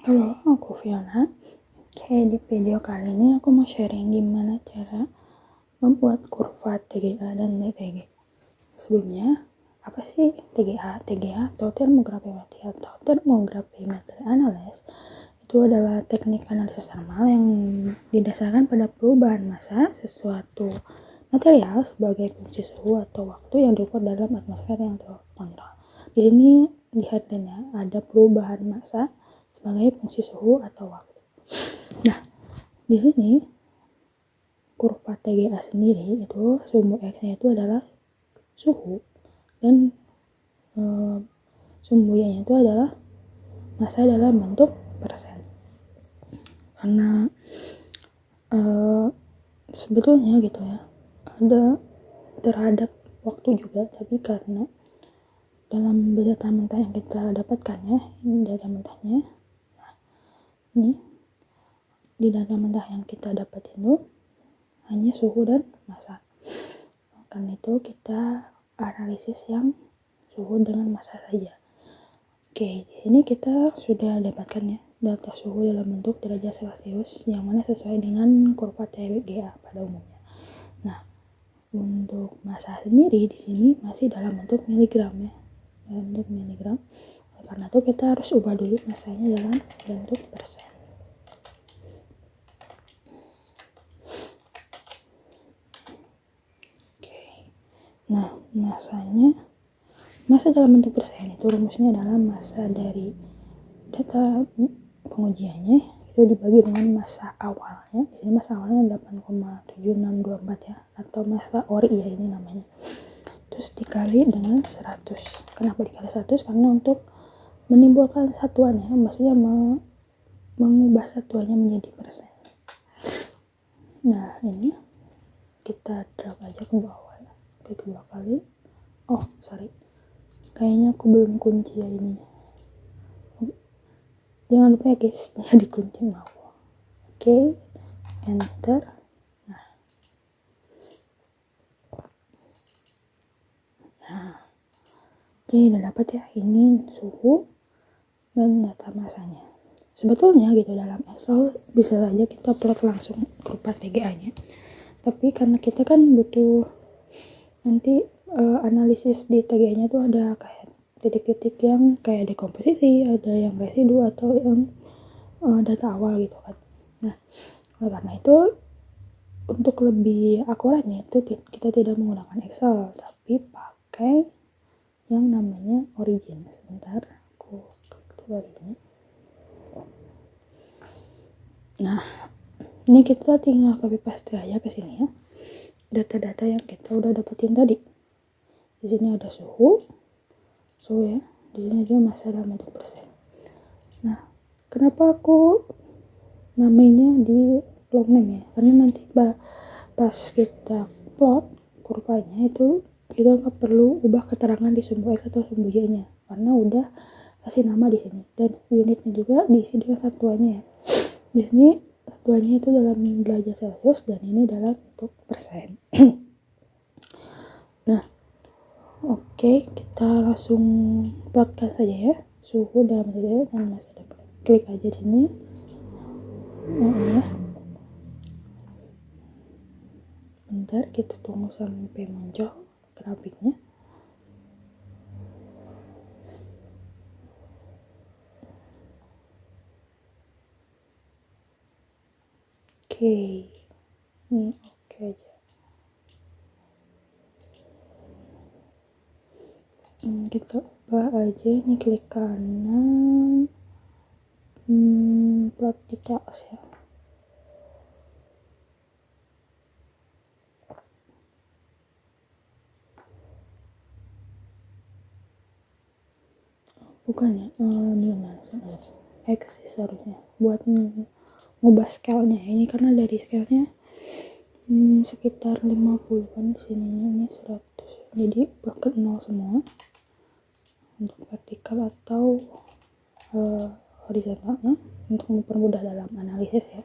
Halo, aku Fiona. Oke, di video kali ini aku mau sharing gimana cara membuat kurva TGA dan TTG. Sebelumnya, apa sih TGA? TGA atau Thermography atau Thermography Material Analysis itu adalah teknik analisis thermal yang didasarkan pada perubahan massa sesuatu material sebagai fungsi suhu atau waktu yang diukur dalam atmosfer yang terkontrol. Di sini lihat ada perubahan massa sebagai fungsi suhu atau waktu. Nah, di sini kurva TGA sendiri itu sumbu X-nya itu adalah suhu dan sumbu Y-nya itu adalah massa dalam bentuk persen. Karena sebetulnya gitu ya, ada terhadap waktu juga, tapi karena dalam data mentah yang kita dapatkan ya, ini data mentahnya. Nah, ini di data mentah yang kita dapat itu hanya suhu dan massa. Karena itu kita analisis yang suhu dengan massa saja. Oke, di sini kita sudah dapatkan ya data suhu dalam bentuk derajat Celcius yang mana sesuai dengan kurva TGA pada umumnya. Nah, untuk massa sendiri di sini masih dalam bentuk miligram ya, dalam bentuk miligram. Karena itu kita harus ubah dulu massanya dalam bentuk persen. Nah, massa dalam bentuk persen itu rumusnya adalah massa dari data pengujiannya itu dibagi dengan massa awalnya. Di sini massa awalnya 8,7624 ya, atau massa ori ya ini namanya. Terus dikali dengan 100. Kenapa dikali 100? Karena untuk menimbulkan satuan ya, maksudnya mengubah satuannya menjadi persen. Nah, ini kita drag aja ke bawah ya. Kedua kali. Oh, sorry. Kayaknya aku belum kunci ya ini. Jangan lupa ya guys, ya dikunci mau. Oke, enter. Nah, oke, udah dapat ya. Ini suhu dan data massanya. Sebetulnya gitu dalam Excel bisa saja kita plot langsung kurva TGA-nya. Tapi karena kita kan butuh nanti analisis di TGA-nya tuh ada kayak titik-titik yang kayak dekomposisi, ada yang residu atau yang data awal gitu kan. Nah, karena itu untuk lebih akuratnya itu kita tidak menggunakan Excel tapi pakai yang namanya Origin. Sebentar, aku klik Origin. Nah, ini kita tinggal copy paste aja ke sini ya. Data-data yang kita udah dapetin tadi. Di sini ada suhu ya. Di sini juga massa dalam bentuk persen. Nah, kenapa aku namanya di long name ya? Karena nanti pas kita plot kurvanya itu kita nggak perlu ubah keterangan di sumbu X atau sumbu Y-nya karena udah kasih nama di sini, dan unitnya juga diisi dengan satuannya ya. Di sini satuannya itu dalam derajat Celcius dan ini dalam bentuk persen. Nah, oke, kita langsung plotkan saja ya suhu dalam derajat dan massa dalam. Klik aja di sini. Nah, ini ya. Bentar, kita tunggu sampai muncul grafiknya. Oke, ini oke aja. Kita ubah aja nih, klik kanan, plot details ya. Bukan ya, ini langsung X harusnya buat ngubah scale-nya ini, karena dari scale-nya sekitar 50 kan, di sininya ini 100, jadi bukan 0 semua untuk vertikal atau horizontalnya untuk mempermudah dalam analisis ya.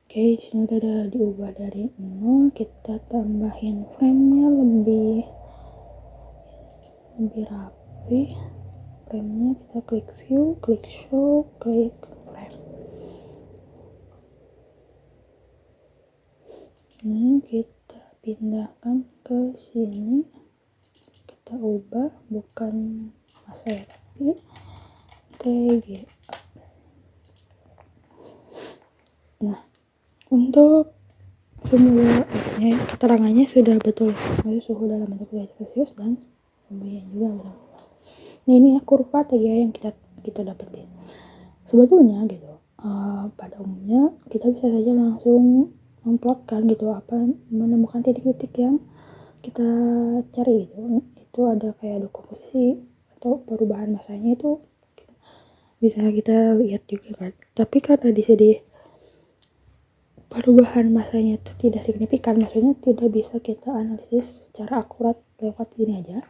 Oke, sini udah ada diubah dari 0, kita tambahin frame-nya lebih rapi. frame-nya kita klik view, klik show, klik frame. Ini kita pindahkan ke sini, kita ubah bukan masa ya, tapi TG. Nah, untuk formulanya keterangannya sudah betul, yaitu suhu dalam bentuk derajat Celcius dan kemudian juga berapa. Nah, ini ya kurva TGA yang kita dapetin. Sebetulnya gitu, pada umumnya kita bisa saja langsung memplotkan gitu, menemukan titik-titik yang kita cari gitu. Itu ada kayak dekomposisi atau perubahan masanya, itu bisa kita lihat juga kan. Tapi karena di sini perubahan masanya itu tidak signifikan, maksudnya tidak bisa kita analisis secara akurat lewat ini aja,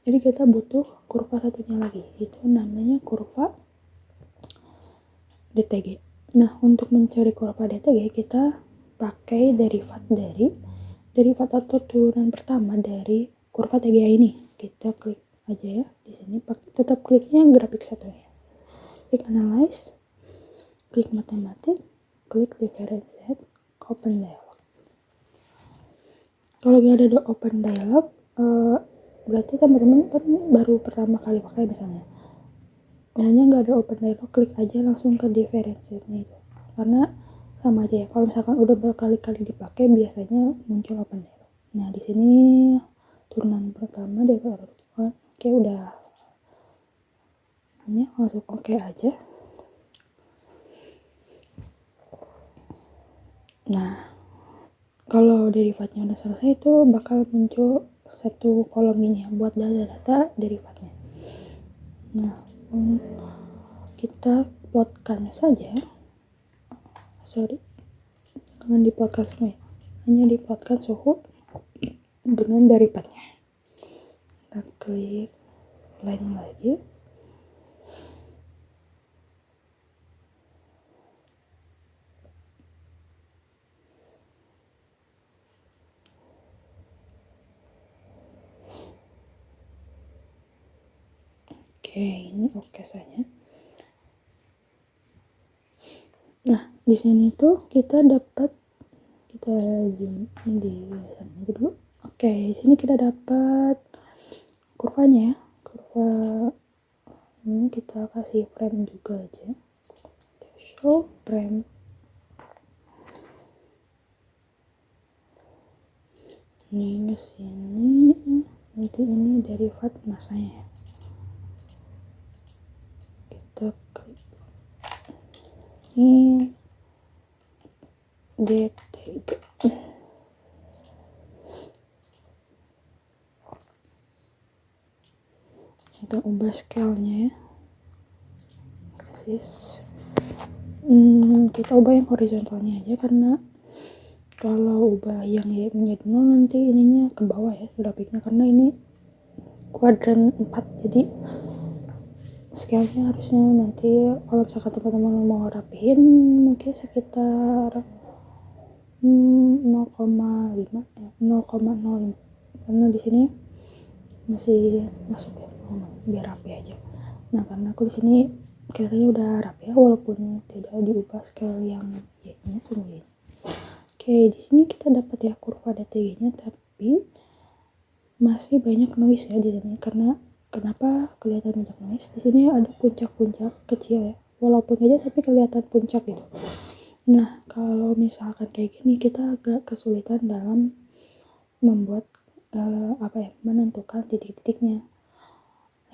jadi kita butuh kurva satunya lagi, itu namanya kurva DTG. Nah, untuk mencari kurva DTG kita pakai derivat atau turunan pertama dari kurva TGA ini. Kita klik aja ya di sini, tetap kliknya grafik satunya, klik analyze, klik matematik, klik differentiate, open dialog. Kalau nggak ada open dialog, berarti teman-teman kan baru pertama kali pakai misalnya nggak ada open dialog, klik aja langsung ke differentiate-nya itu, karena sama aja ya. Kalau misalkan udah berkali-kali dipakai biasanya muncul open dialog. Nah, di sini turunan pertama dari oke, udah ini langsung oke aja. Nah, kalau derivatnya udah selesai itu bakal muncul satu kolom ini ya, buat data derivatnya. Nah, kita plotkan saja, jangan diplotkan semua ya, hanya diplotkan suhu dengan derivatnya. Kita klik line lagi, oke, ini oke saja. Nah, di sini tuh kita zoom di sana dulu. Oke, di sini kita dapat kurvanya ya. Kurva ini kita kasih frame juga aja. Show frame. Ini ke sini. Nanti ini derivat masanya ya. Kita klik. Ini DTG. Kita ubah scale-nya ya. Kita ubah yang horizontalnya aja, karena kalau ubah yang menjadi 0 nanti ininya ke bawah ya grafiknya, karena ini kuadran 4, jadi scale-nya harusnya nanti kalau misalkan teman-teman mau rapihin mungkin sekitar 0,5 ya, 0,05, karena di sini masih masuk ya, biar rapi aja. Nah, karena aku di sini kelihatannya udah rapi ya, walaupun tidak diubah scale yang Y-nya sendiri. Oke, di sini kita dapat ya kurva DTG-nya, tapi masih banyak noise ya di sini. Karena kenapa kelihatan banyak noise? Di sini ada puncak-puncak kecil ya, walaupun aja tapi kelihatan puncak gitu. Nah, kalau misalkan kayak gini kita agak kesulitan dalam membuat menentukan titik-titiknya.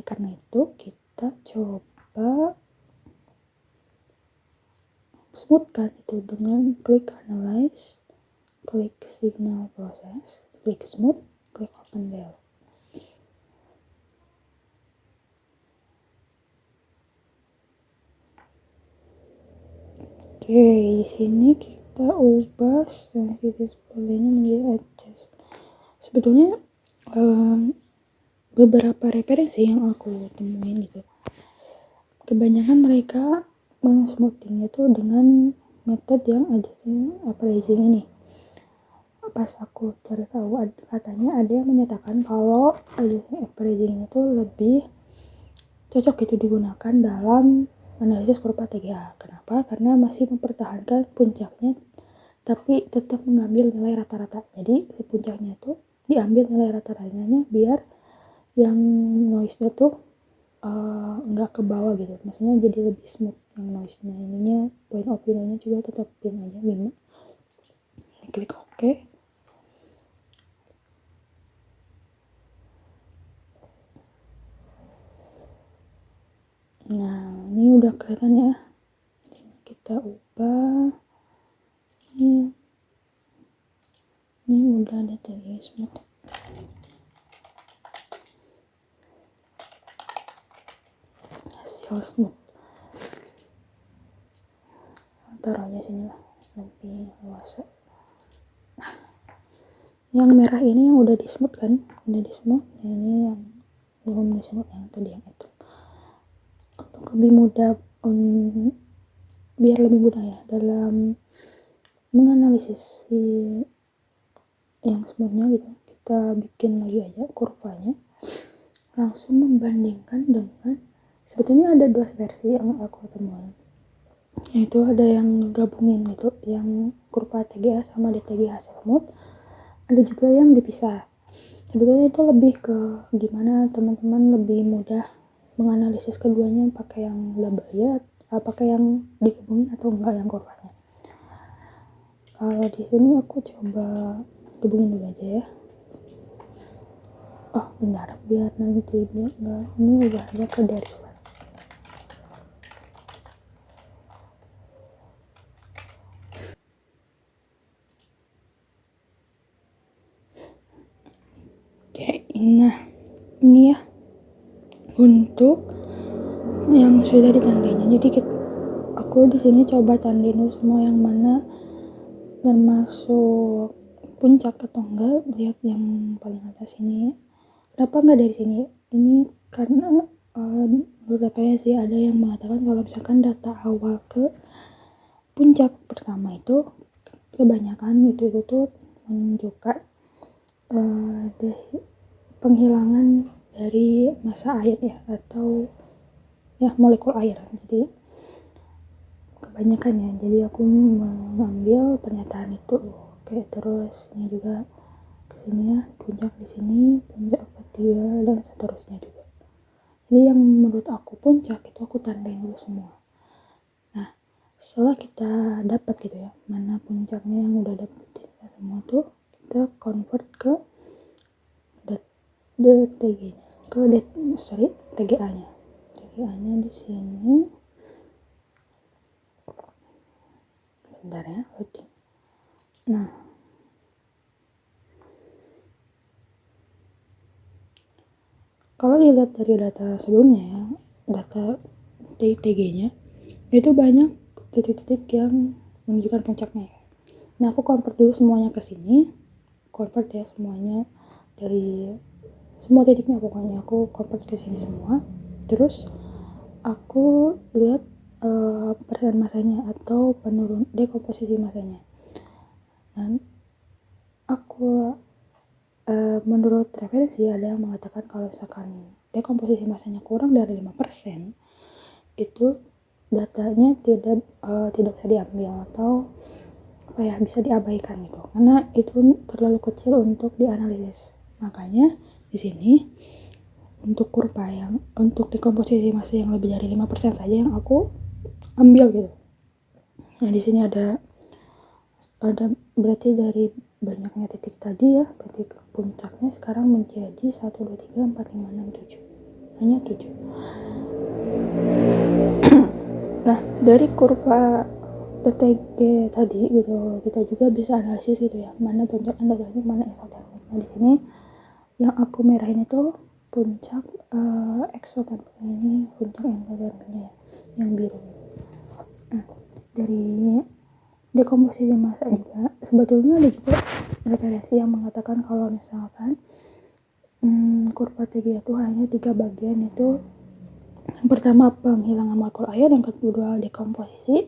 Karena itu kita coba smoothkan itu dengan klik analyze, klik signal process, klik smooth, klik open dialog. Oke, di sini kita ubah sensitivity display-nya menjadi adjust. Sebetulnya beberapa referensi yang aku temuin gitu, kebanyakan mereka men-smoothing itu dengan metode yang adjustment appraising ini. Pas aku cari tahu, katanya ada yang menyatakan kalau adjustment appraising itu lebih cocok itu digunakan dalam analisis kurva TGA. Kenapa? Karena masih mempertahankan puncaknya tapi tetap mengambil nilai rata-rata. Jadi si puncaknya itu diambil nilai rata-ratanya biar yang noise-nya tuh nggak ke bawah gitu. Maksudnya jadi lebih smooth yang noise-nya. Ininya point of view-nya juga tetap pin aja 5. Klik OK. Nah, ini udah kelihatan ya. Kita ubah. Ini udah ada TGA smooth. Hasil smooth. Taruh aja sini lah, lebih luas. Nah, yang merah ini yang udah di smooth kan? Udah di smooth. Ini yang belum di smooth, yang tadi yang itu. Untuk lebih mudah, biar lebih mudah ya dalam menganalisis si yang smoothnya gitu, kita bikin lagi aja kurvanya, langsung membandingkan dengan, sebetulnya ada 2 versi yang aku temuin, yaitu ada yang gabungin gitu, yang kurva TGA sama DTGA smooth, ada juga yang dipisah. Sebetulnya itu lebih ke gimana teman-teman lebih mudah menganalisis keduanya, pakai yang label ya, pakai yang digabungin atau enggak yang kurvanya. Kalau di sini aku coba gabungin dulu aja ya. Oh bentar, biar nanti enggak, ini ubah aja ke derivat. Oke, nah ini ya untuk yang sudah ditandainya. Jadi aku di sini coba tandain dulu semua yang mana termasuk puncak atau enggak. Lihat yang paling atas ini. Kenapa enggak dari sini? Ini karena beberapa sih ada yang mengatakan kalau misalkan data awal ke puncak pertama itu kebanyakan itu tuh menunjukkan penghilangan dari massa air ya, atau ya molekul air. Jadi kebanyakan ya, jadi aku mengambil pernyataan itu. Oke, terus ini juga kesini ya, puncak di sini, puncak ketiga dan seterusnya juga. Jadi yang menurut aku puncak itu aku tandain dulu semua. Nah, setelah kita dapat gitu ya, mana puncaknya yang udah dapet kita semua tuh, kita convert ke DTG-nya, ke TGA-nya. TGA-nya di sini. Bentar ya, loading. Nah, kalau dilihat dari data sebelumnya ya, data TG-nya itu banyak titik-titik yang menunjukkan puncaknya. Nah, aku convert dulu semuanya ke sini, convert ya semuanya dari semua titiknya, pokoknya aku convert ke sini semua. Terus aku lihat persen masanya atau penurun dekomposisi masanya. Dan aku menurut referensi ada yang mengatakan kalau misalkan dekomposisi masanya kurang dari 5%, itu datanya tidak bisa diambil atau apa ya, bisa diabaikan gitu, karena itu terlalu kecil untuk dianalisis. Makanya di sini untuk kurva yang untuk dekomposisi massa yang lebih dari 5% saja yang aku ambil gitu. Nah, di sini ada berarti dari banyaknya titik tadi ya, titik puncaknya sekarang menjadi 1, 2, 3, 4, 5, 6, 7. Hanya 7. Nah, dari kurva DTG tadi gitu, kita juga bisa analisis gitu ya, mana puncak endogramik, mana eksotermik. Nah, di sini yang aku merahin itu puncak eksotermik, ini puncak endogramiknya ya, yang biru. Nah, dari dekomposisi massa juga sebetulnya ada juga referensi yang mengatakan kalau misalkan kurva TG itu hanya 3 bagian, itu yang pertama penghilangan molekul air, yang kedua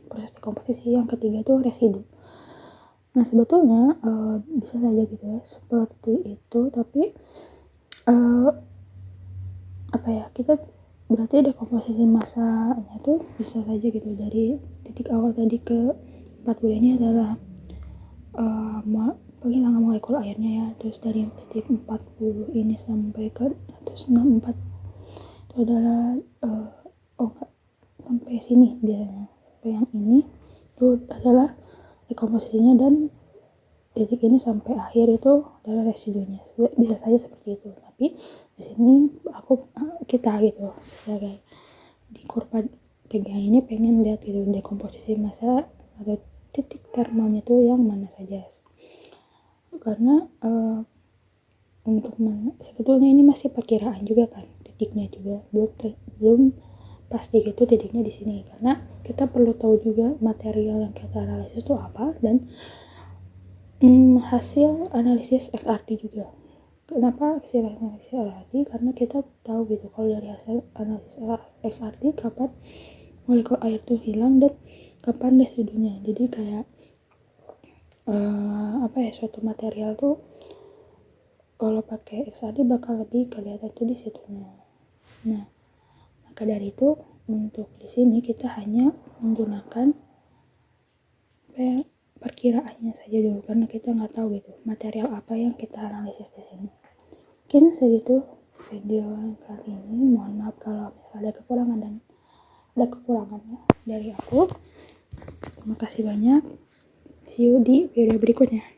proses dekomposisi, yang ketiga itu residu. Nah, sebetulnya bisa saja gitu ya seperti itu, tapi apa ya, kita berarti dekomposisi masanya tuh bisa saja gitu dari titik awal tadi ke 40 ini adalah penghilangan molekul airnya ya. Terus dari titik 40 ini sampai ke 164 itu adalah sampai sini biasanya, sampai yang ini itu adalah dekomposisinya, dan titik ini sampai akhir itu adalah residunya. Bisa saja seperti itu, tapi di sini kita gitu sebagai di kurva 3 ini pengen lihat gitu dekomposisi massa atau titik termalnya tuh yang mana saja, karena sebetulnya ini masih perkiraan juga kan, titiknya juga belum pasti gitu titiknya di sini, karena kita perlu tahu juga material yang kita analisis itu apa, dan hasil analisis XRD juga. Kenapa hasil analisis XRD? Karena kita tahu gitu kalau dari hasil analisis XRD kapan molekul air tuh hilang dan kapan residunya. Jadi kayak suatu material tuh kalau pakai XRD bakal lebih kelihatan tuh di situnya. Nah, maka dari itu untuk di sini kita hanya menggunakan perkiraannya saja dulu, karena kita nggak tahu gitu material apa yang kita analisis di sini. Mungkin segitu video kali ini. Mohon maaf kalau misalnya ada kekurangannya dari aku. Terima kasih banyak. See you di video berikutnya.